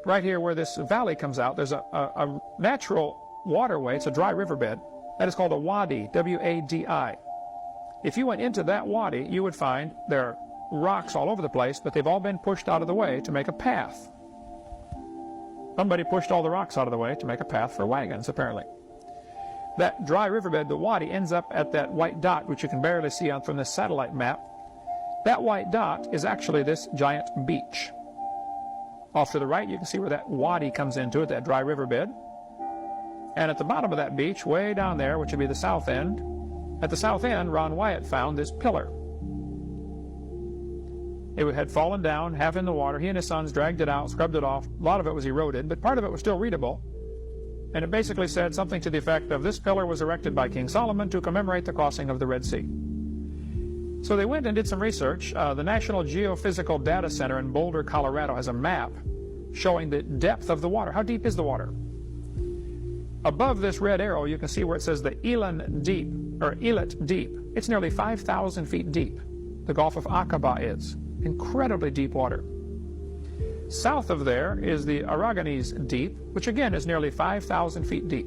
right here where this valley comes out, there's a natural waterway. It's a dry riverbed. That is called a wadi, W-A-D-I. If you went into that wadi, you would find there are rocks all over the place, but they've all been pushed out of the way to make a path. Somebody pushed all the rocks out of the way to make a path for wagons, apparently. That dry riverbed, the wadi, ends up at that white dot, which you can barely see from this satellite map. That white dot is actually this giant beach. Off to the right, you can see where that wadi comes into it, that dry riverbed. And at the bottom of that beach, way down there, which would be the south end, at the south end, Ron Wyatt found this pillar. It had fallen down, half in the water. He and his sons dragged it out, scrubbed it off. A lot of it was eroded, but part of it was still readable. And it basically said something to the effect of, this pillar was erected by King Solomon to commemorate the crossing of the Red Sea. So they went and did some research. The National Geophysical Data Center in Boulder, Colorado has a map showing the depth of the water. How deep is the water? Above this red arrow, you can see where it says the Elan Deep, or Elat Deep. It's nearly 5,000 feet deep. The Gulf of Aqaba is. Incredibly deep water. South of there is the Aragonese Deep, which again is nearly 5,000 feet deep.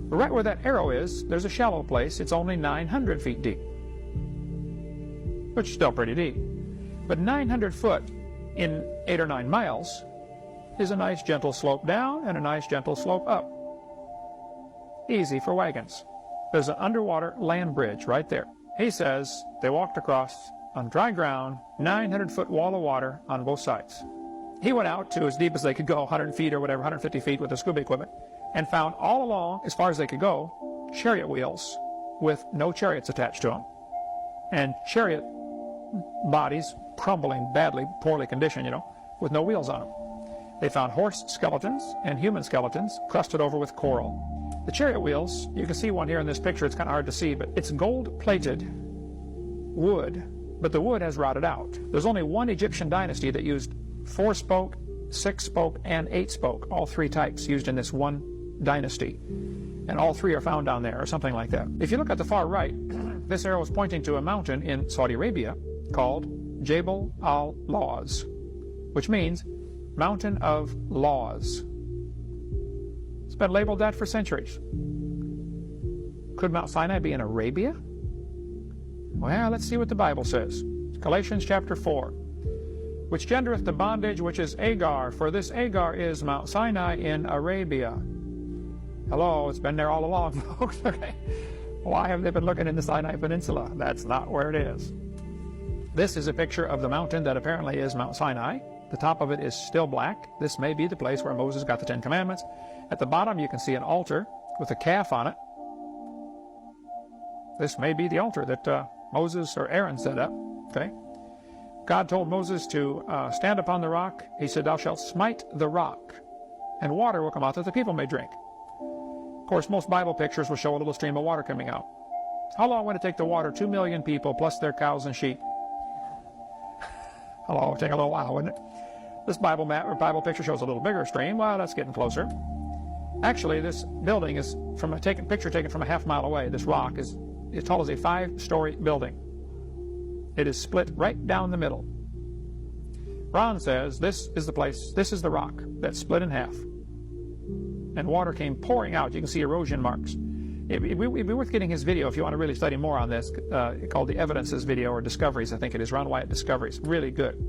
Right where that arrow is, there's a shallow place. It's only 900 feet deep, which is still pretty deep. But 900 foot in 8 or 9 miles is a nice gentle slope down and a nice gentle slope up. Easy for wagons. There's an underwater land bridge right there. He says they walked across on dry ground, 900-foot wall of water on both sides. He went out to as deep as they could go, 100 feet or whatever, 150 feet with the scuba equipment, and found all along, as far as they could go, chariot wheels with no chariots attached to them. And chariot bodies crumbling badly, poorly conditioned, with no wheels on them. They found horse skeletons and human skeletons crusted over with coral. The chariot wheels, you can see one here in this picture. It's kind of hard to see, but it's gold-plated wood, but the wood has rotted out. There's only one Egyptian dynasty that used 4-spoke, 6-spoke, and 8-spoke, all 3 types used in this one dynasty. And all 3 are found down there, or something like that. If you look at the far right, this arrow is pointing to a mountain in Saudi Arabia called Jabal al-Lawz, which means Mountain of Laws. It's been labeled that for centuries. Could Mount Sinai be in Arabia? Well, let's see what the Bible says. Galatians chapter 4. Which gendereth the bondage which is Agar, for this Agar is Mount Sinai in Arabia. Hello, it's been there all along, folks. Okay. Why have they been looking in the Sinai Peninsula? That's not where it is. This is a picture of the mountain that apparently is Mount Sinai. The top of it is still black. This may be the place where Moses got the 10 Commandments. At the bottom, you can see an altar with a calf on it. This may be the altar that Moses or Aaron set up. Okay. God told Moses to stand upon the rock. He said, thou shalt smite the rock, and water will come out that the people may drink. Of course, most Bible pictures will show a little stream of water coming out. How long would it take to water 2 million people plus their cows and sheep? Hello, it'll take a little while, wouldn't it? This Bible map or Bible picture shows a little bigger stream. Well, that's getting closer. Actually, this building is from a picture taken from a half-mile away. This rock is as tall as a 5-story building. It is split right down the middle. Ron says this is the place, this is the rock that's split in half. And water came pouring out. You can see erosion marks. It'd be worth getting his video if you want to really study more on this, called the Evidences video, or Discoveries, I think it is, Ron Wyatt Discoveries. Really good.